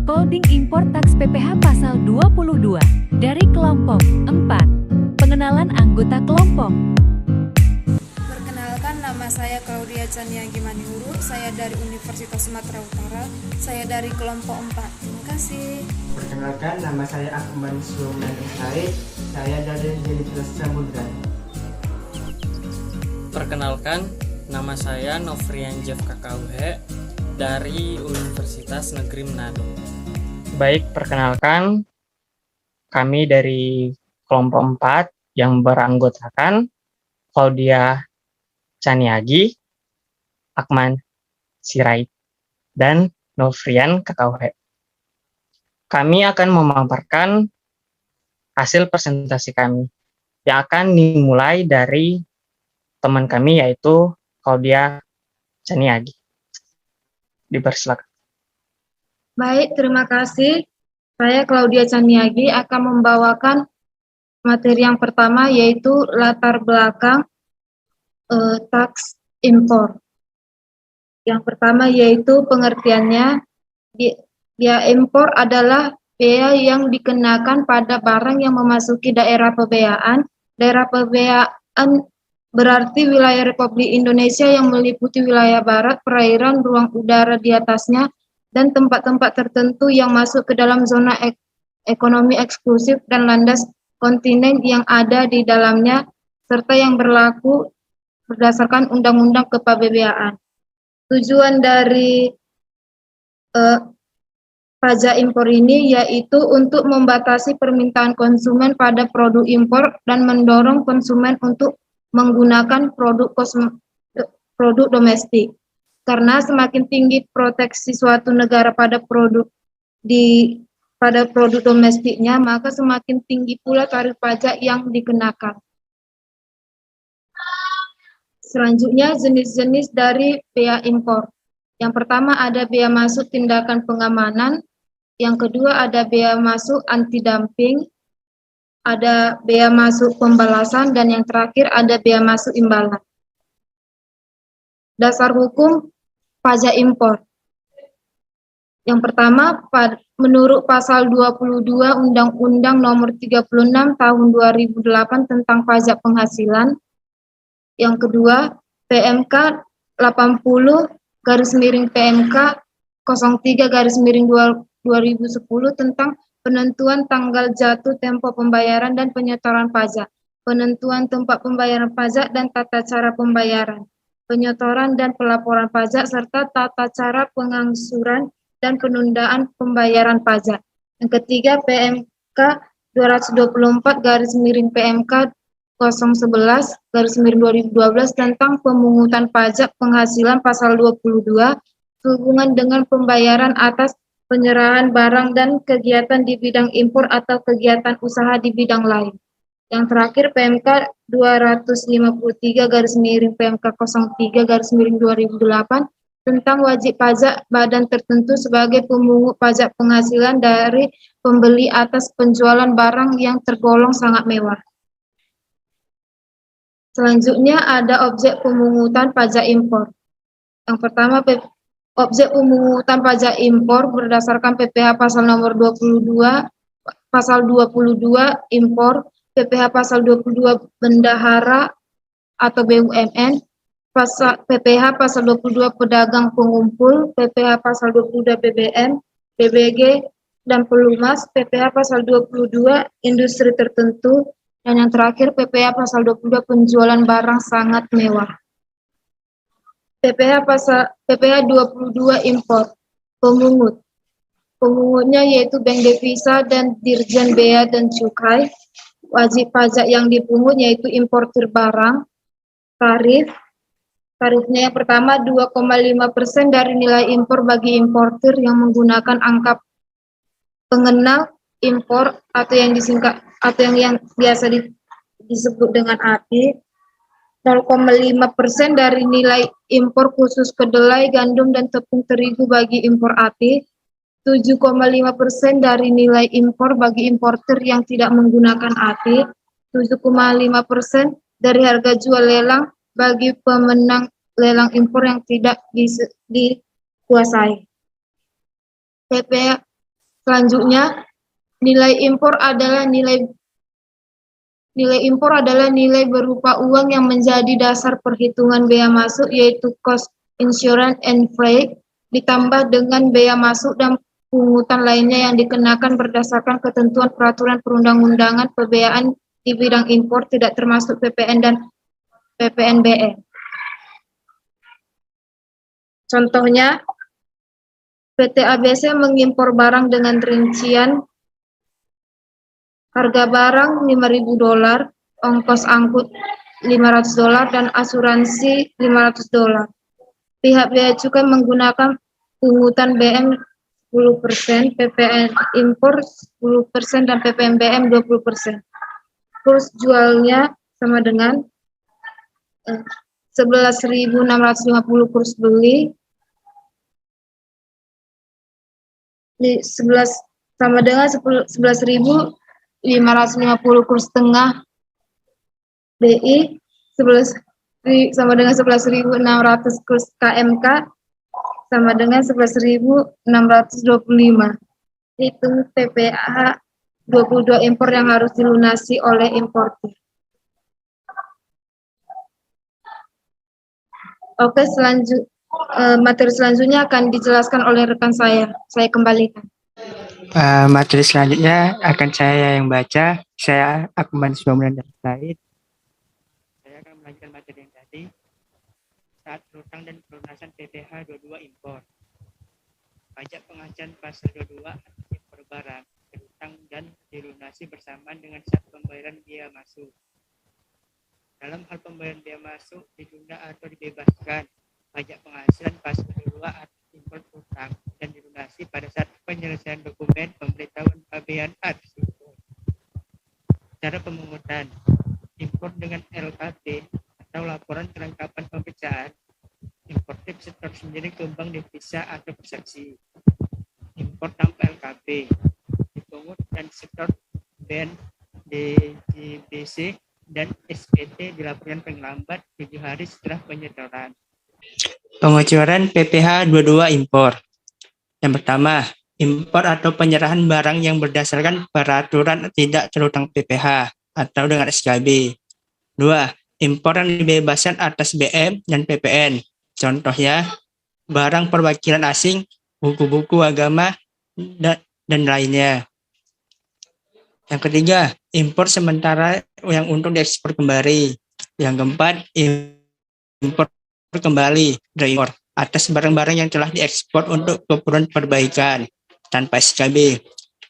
Withholding Import Tax PPh Pasal 22 dari kelompok 4. Pengenalan anggota kelompok. Perkenalkan, nama saya Claudia Chaniagi Manihuru. Saya dari Universitas Sumatera Utara. Saya dari kelompok 4. Terima kasih. Perkenalkan, nama saya Akmal Sulaiman Said. Saya dari Universitas Samudra. Perkenalkan, nama saya Novrian Jeff KKUH dari Universitas Negeri Manado. Baik, perkenalkan, kami dari kelompok 4 yang beranggotakan Claudia Chaniagi, Akman Sirait, dan Novrian KKUH. Kami akan memaparkan hasil presentasi kami yang akan dimulai dari teman kami yaitu Claudia Chaniagi. Dipersilakan. Baik, terima kasih. Saya Claudia Chaniagi akan membawakan materi yang pertama yaitu latar belakang tax impor. Yang pertama yaitu pengertiannya, biaya impor adalah biaya yang dikenakan pada barang yang memasuki daerah pembiayaan. Daerah pembiayaan berarti wilayah Republik Indonesia yang meliputi wilayah barat, perairan, ruang udara di atasnya, dan tempat-tempat tertentu yang masuk ke dalam zona ekonomi eksklusif dan landas kontinen yang ada di dalamnya, serta yang berlaku berdasarkan Undang-Undang Kepembiayaan. Tujuan dari pajak impor ini yaitu untuk membatasi permintaan konsumen pada produk impor dan mendorong konsumen untuk menggunakan produk domestik. Karena semakin tinggi proteksi suatu negara pada produk domestiknya, maka semakin tinggi pula tarif pajak yang dikenakan. Selanjutnya, jenis-jenis dari bea impor. Yang pertama ada bea masuk tindakan pengamanan, yang kedua ada bea masuk anti dumping, ada bea masuk pembalasan, dan yang terakhir ada bea masuk imbalan. Dasar hukum pajak impor. Yang pertama, menurut pasal 22 Undang-Undang Nomor 36 Tahun 2008 tentang pajak penghasilan. Yang kedua, PMK 80/PMK 03/2010 tentang penentuan tanggal jatuh tempo pembayaran dan penyetoran pajak, penentuan tempat pembayaran pajak dan tata cara pembayaran, penyetoran dan pelaporan pajak, serta tata cara pengangsuran dan penundaan pembayaran pajak. Yang ketiga, PMK 224/PMK 011/2012 tentang pemungutan pajak penghasilan pasal 22 sehubungan dengan pembayaran atas penyerahan barang dan kegiatan di bidang impor atau kegiatan usaha di bidang lain. Yang terakhir PMK 253/PMK 03/2008 tentang wajib pajak badan tertentu sebagai pemungut pajak penghasilan dari pembeli atas penjualan barang yang tergolong sangat mewah. Selanjutnya ada objek pemungutan pajak impor. Yang pertama, objek pemungutan pajak impor berdasarkan PPh pasal nomor 22, pasal 22 impor, PPh pasal 22 bendahara atau BUMN, PPh pasal 22 pedagang pengumpul, PPh pasal 22 BBM, BBG, dan pelumas, PPh pasal 22 industri tertentu, dan yang terakhir PPh pasal 22 penjualan barang sangat mewah. PPh 22 impor. Pemungut. Pemungutnya yaitu Bank Devisa dan Dirjen Bea dan Cukai. Wajib pajak yang dipungut yaitu importir barang. Tarifnya yang pertama 2,5% dari nilai impor bagi importir yang menggunakan angka pengenal impor atau yang disingkat atau yang biasa disebut dengan API. 0,5% dari nilai impor khusus kedelai, gandum, dan tepung terigu bagi impor API, 7,5% dari nilai impor bagi importer yang tidak menggunakan API, 7,5% dari harga jual lelang bagi pemenang lelang impor yang tidak dikuasai. PPh Selanjutnya, nilai impor adalah nilai berupa uang yang menjadi dasar perhitungan bea masuk, yaitu cost, insurance, and freight, ditambah dengan bea masuk dan pungutan lainnya yang dikenakan berdasarkan ketentuan peraturan perundang-undangan pembiayaan di bidang impor, tidak termasuk PPN dan PPNBM. Contohnya, PT ABC mengimpor barang dengan rincian harga barang $5.000, ongkos angkut $500, dan asuransi $500. Pihak bea cukai menggunakan pungutan BM 10%, PPN impor 10%, dan PPNBM 20%. Kurs jualnya sama dengan 11.650 kurs beli, 11 sama dengan 11.550 kurs tengah BI, 11 sama dengan 11.600 kurs KMK, sama dengan 11.625. Hitung PPh 22 impor yang harus dilunasi oleh importir. Oke, materi selanjutnya akan dijelaskan oleh rekan saya. Saya kembalikan. Materi selanjutnya akan saya yang baca. Saya Akmal Suamilan dari Said. Saya akan melanjutkan materi yang tadi. Saat berutang dan pelunasan PPh 22 impor. Pajak penghasilan pasal 22 impor barang berutang dan dilunasi bersamaan dengan saat pembayaran biaya masuk. Dalam hal pembayaran biaya masuk ditunda atau dibebaskan, pajak penghasilan pasal 22 impor utang dan dilunasi pada saat penyelesaian dokumen pemberitahuan pabean tersebut. Cara pemungutan impor dengan LKP atau laporan kelengkapan pemeriksaan. Importir setor sendiri kembang devisa atau persaksi. Impor tanpa LKP dipungut dan setor BEN, DJBC, dan SPT dilaporkan paling lambat 7 hari setelah penyetoran. Pengucuran PPh 22 impor. Yang pertama, impor atau penyerahan barang yang berdasarkan peraturan tidak terutang PPh atau dengan SKB. 2. Impor yang dibebaskan atas BM dan PPN. Contohnya, barang perwakilan asing, buku-buku agama, dan lainnya. Yang ketiga, impor sementara yang untuk diekspor kembali. Yang keempat, impor kembali dari impor atas barang-barang yang telah diekspor untuk keperluan perbaikan tanpa SKB.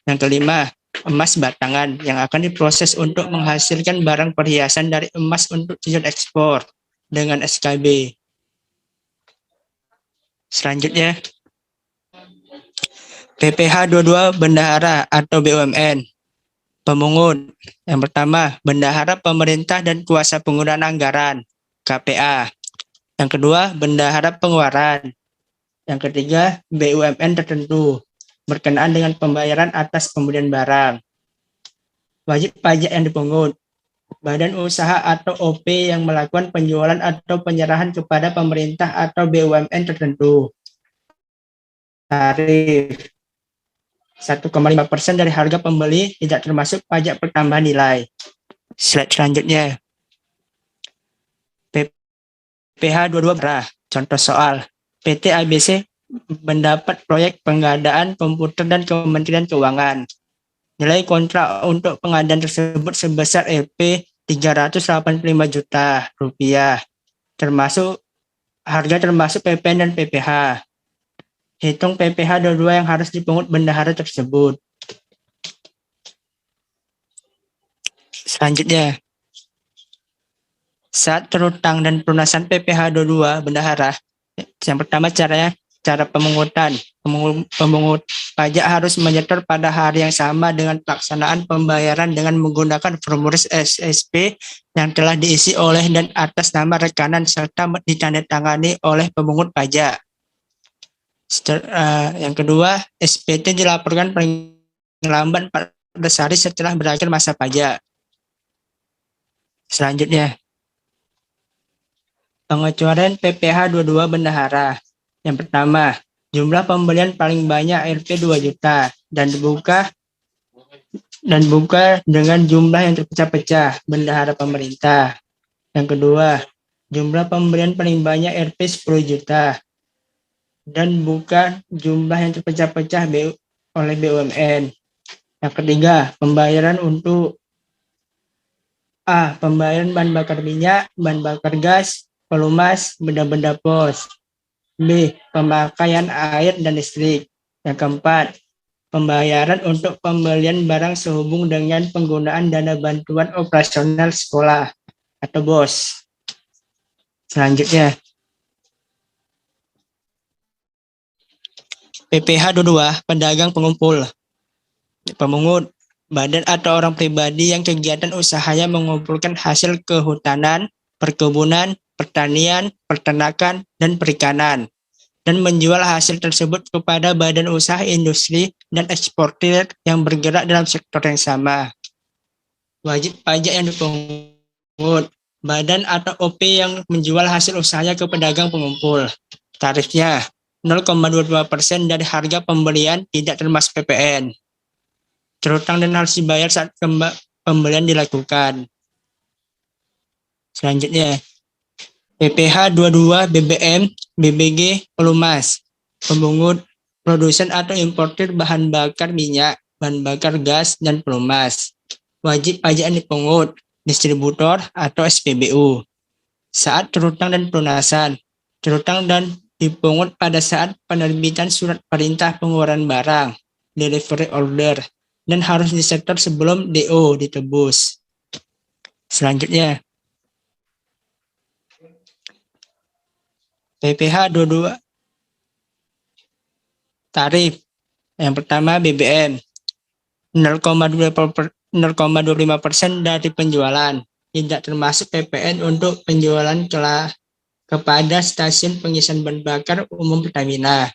Yang kelima, emas batangan yang akan diproses untuk menghasilkan barang perhiasan dari emas untuk tujuan ekspor dengan SKB. Selanjutnya, PPh 22 bendahara atau BUMN. Pemungut. Yang pertama, bendahara pemerintah dan kuasa penggunaan anggaran, KPA. Yang kedua, bendahara pengeluaran. Yang ketiga, BUMN tertentu berkenaan dengan pembayaran atas pembelian barang. Wajib pajak yang dipungut. Badan usaha atau OP yang melakukan penjualan atau penyerahan kepada pemerintah atau BUMN tertentu. Tarif 1,5% dari harga pembeli, tidak termasuk pajak pertambahan nilai. Slide selanjutnya. PPh 22 berah. Contoh soal. PT ABC mendapat proyek pengadaan komputer dan Kementerian Keuangan. Nilai kontrak untuk pengadaan tersebut sebesar Rp 385 juta rupiah. Harga termasuk PPN dan PPh. Hitung PPh 22 yang harus dipungut bendahara tersebut. Selanjutnya, saat terutang dan pelunasan PPh 22 bendahara, yang pertama cara pemungutan. Pemungut pajak harus menyetor pada hari yang sama dengan pelaksanaan pembayaran dengan menggunakan formulir SSP yang telah diisi oleh dan atas nama rekanan serta ditandatangani oleh pemungut pajak. Yang kedua, SPT dilaporkan paling lambat 14 hari setelah berakhir masa pajak. Selanjutnya, pengecualian PPh 22 bendahara. Yang pertama, Jumlah pembelian paling banyak Rp 2 juta dan dibuka dengan jumlah yang terpecah-pecah bendahara pemerintah. Yang kedua, jumlah pembelian paling banyak Rp 10 juta dan bukan jumlah yang terpecah-pecah oleh BUMN. Yang ketiga, pembayaran untuk A. Pembayaran bahan bakar minyak, bahan bakar gas, pelumas, benda-benda pos. B. Pemakaian air dan listrik. Yang keempat, pembayaran untuk pembelian barang sehubung dengan penggunaan dana bantuan operasional sekolah atau BOS. Selanjutnya, PPH 22, pedagang pengumpul, pemungut, badan atau orang pribadi yang kegiatan usahanya mengumpulkan hasil kehutanan, perkebunan, pertanian, peternakan, dan perikanan, dan menjual hasil tersebut kepada badan usaha industri dan eksportir yang bergerak dalam sektor yang sama. Wajib pajak yang dipungut, badan atau OP yang menjual hasil usahanya ke pedagang pengumpul. Tarifnya 0,22% dari harga pembelian, tidak termasuk PPN. Terutang dan harus dibayar saat pembelian dilakukan. Selanjutnya, PPH 22 BBM, BBG, pelumas, pemungut, produsen atau importir bahan bakar minyak, bahan bakar gas, dan pelumas. Wajib pajak yang dipungut, distributor atau SPBU. Saat terutang dan pelunasan, terutang dan dipungut pada saat penerbitan surat perintah pengeluaran barang, delivery order, dan harus disetor sebelum DO ditebus. Selanjutnya, PPH 22 tarif. Yang pertama BBM 0,25% dari penjualan, tidak termasuk PPN untuk penjualan kepada stasiun pengisian bahan bakar umum Pertamina.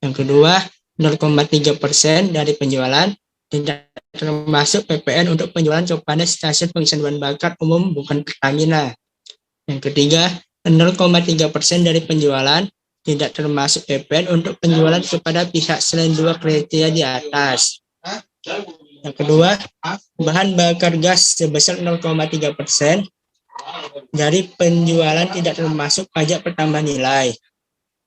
Yang kedua, 0,3% dari penjualan, tidak termasuk PPN untuk penjualan kepada stasiun pengisian bahan bakar umum bukan Pertamina. Yang ketiga, 0,3% dari penjualan, tidak termasuk PPN untuk penjualan kepada pihak selain dua kriteria di atas. Yang kedua, bahan bakar gas sebesar 0,3% dari penjualan, tidak termasuk pajak pertambahan nilai.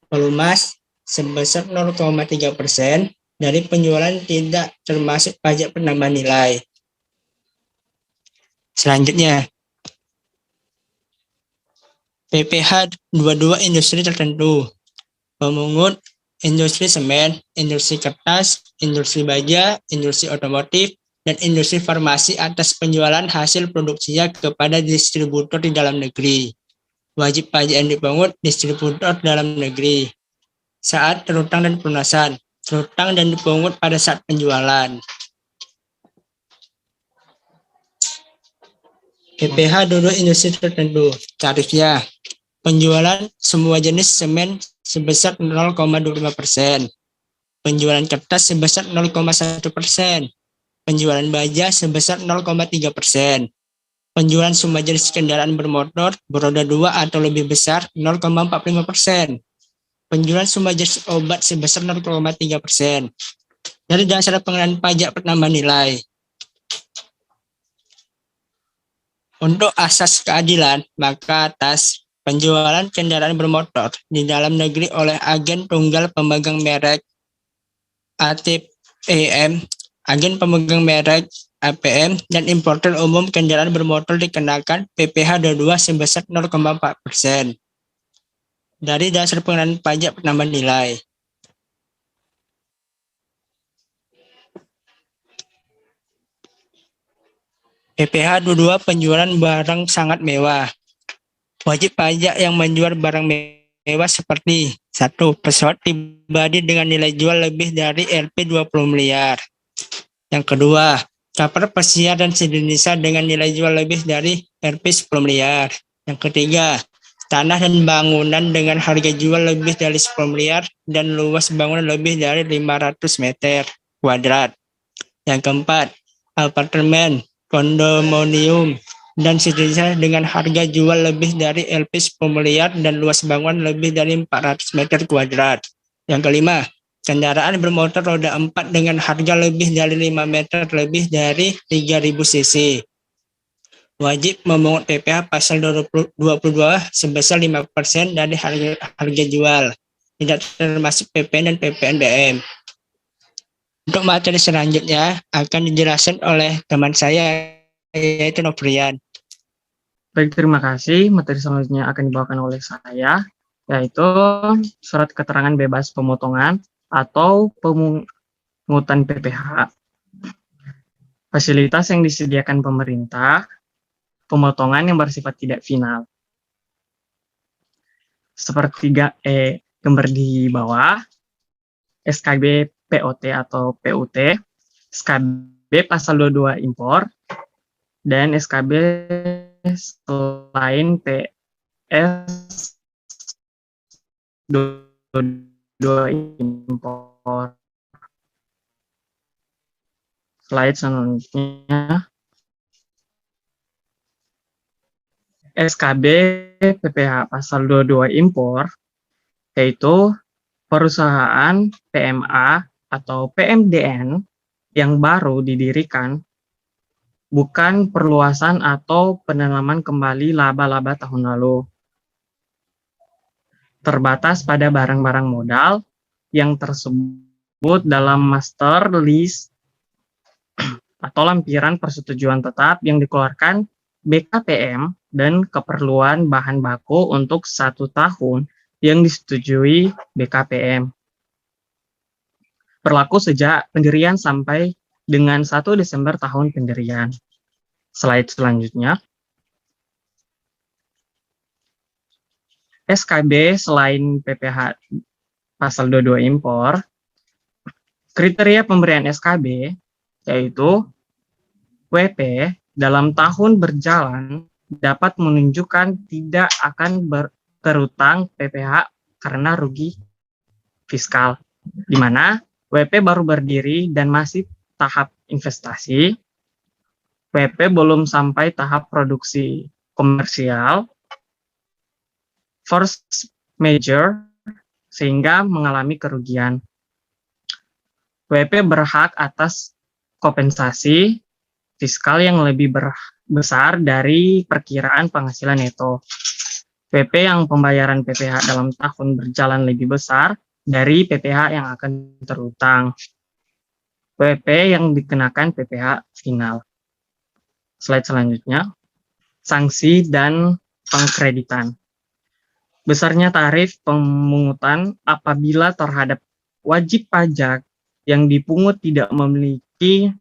Pelumas sebesar 0,3% dari penjualan, tidak termasuk pajak penambahan nilai. Selanjutnya, PPH 22 industri tertentu, pemungut, industri semen, industri kertas, industri baja, industri otomotif, dan industri farmasi atas penjualan hasil produksinya kepada distributor di dalam negeri. Wajib pajak yang dipungut distributor dalam negeri. Saat terutang dan pelunasan, terutang dan dipungut pada saat penjualan. PPH 22 industri tertentu, tarifnya penjualan semua jenis semen sebesar 0,25%, penjualan kertas sebesar 0,1%, penjualan baja sebesar 0,3%, penjualan semua jenis kendaraan bermotor beroda 2 atau lebih besar 0,45%, penjualan semua jenis obat sebesar 0,3%. Dari dasar pengenaan pajak penambahan nilai. Untuk asas keadilan, maka atas penjualan kendaraan bermotor di dalam negeri oleh agen tunggal pemegang merek ATPM, agen pemegang merek APM, dan importer umum kendaraan bermotor dikenakan PPH 22 sebesar 0,4% dari dasar pengenaan pajak penambahan nilai. PPH 22 penjualan barang sangat mewah. Wajib pajak yang menjual barang mewah seperti 1. Pesawat pribadi dengan nilai jual lebih dari Rp 20 miliar. Yang kedua, kapal pesiar dan sejenisnya dengan nilai jual lebih dari Rp 10 miliar. Yang ketiga, tanah dan bangunan dengan harga jual lebih dari 10 miliar dan luas bangunan lebih dari 500 meter kuadrat. Yang keempat, apartemen, kondominium, dan sejenisnya dengan harga jual lebih dari Rp 10 miliar dan luas bangunan lebih dari 400 meter kuadrat. Yang kelima, kendaraan bermotor roda 4 dengan harga lebih dari 5 meter lebih dari 3.000 cc. Wajib memungut PPh pasal 22 sebesar 5% dari harga jual. Tidak termasuk PPN dan PPNBM. Untuk materi selanjutnya akan dijelaskan oleh teman saya, yaitu Novrian. Baik, terima kasih. Materi selanjutnya akan dibawakan oleh saya, yaitu surat keterangan bebas pemotongan atau pemungutan PPh. Fasilitas yang disediakan pemerintah, pemotongan yang bersifat tidak final. Seperti gambar di bawah, SKB POT atau PUT, SKB pasal 22 impor, dan SKB selain PS 22 impor. Slide selanjutnya. SKB PPh pasal 22 impor, yaitu perusahaan PMA atau PMDN yang baru didirikan, bukan perluasan atau penanaman kembali laba-laba tahun lalu. Terbatas pada barang-barang modal yang tersebut dalam master lease atau lampiran persetujuan tetap yang dikeluarkan BKPM dan keperluan bahan baku untuk 1 tahun yang disetujui BKPM. Berlaku sejak pendirian sampai dengan 1 Desember tahun pendirian. Slide selanjutnya. SKB selain PPh pasal 22 impor, kriteria pemberian SKB yaitu WP dalam tahun berjalan dapat menunjukkan tidak akan terutang PPh karena rugi fiskal, di mana WP baru berdiri dan masih tahap investasi, WP belum sampai tahap produksi komersial, force major sehingga mengalami kerugian. WP berhak atas kompensasi fiskal yang lebih besar dari perkiraan penghasilan neto. WP yang pembayaran PPh dalam tahun berjalan lebih besar dari PPh yang akan terutang. WP yang dikenakan PPh final. Slide selanjutnya. Sanksi dan pengkreditan. Besarnya tarif pemungutan apabila terhadap wajib pajak yang dipungut tidak memiliki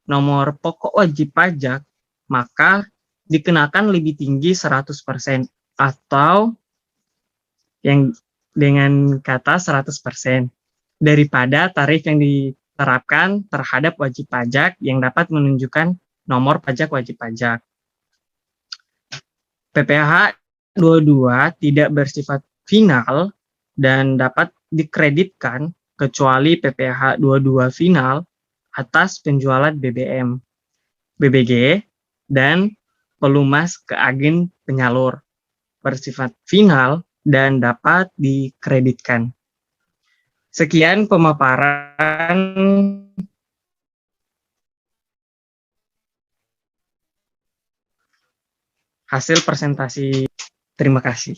nomor pokok wajib pajak, maka dikenakan lebih tinggi 100% atau yang dengan kata 100% daripada tarif yang diterapkan terhadap wajib pajak yang dapat menunjukkan nomor pajak wajib pajak. PPh 22 tidak bersifat final dan dapat dikreditkan kecuali PPh 22 final atas penjualan BBM, BBG, dan pelumas ke agen penyalur, bersifat final dan dapat dikreditkan. Sekian pemaparan hasil presentasi. Terima kasih.